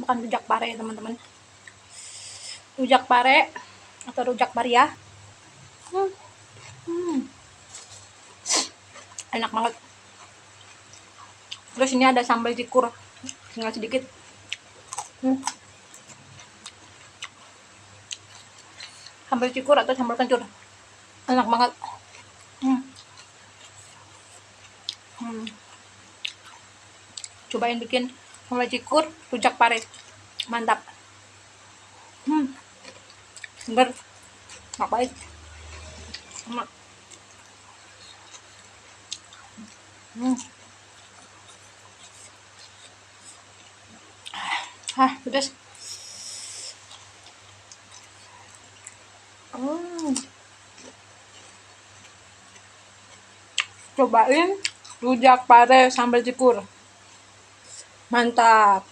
Makan rujak pare ya teman-teman. Rujak pare atau rujak Maria. Enak banget. Terus ini ada sambal cikur, tinggal sedikit. Sambal cikur atau sambal kencur, enak banget. Cobain bikin sambal cikur rujak pare, mantap. Seger, ngapain? Enak. Pedas. Cobain rujak pare sambal cikur, mantap.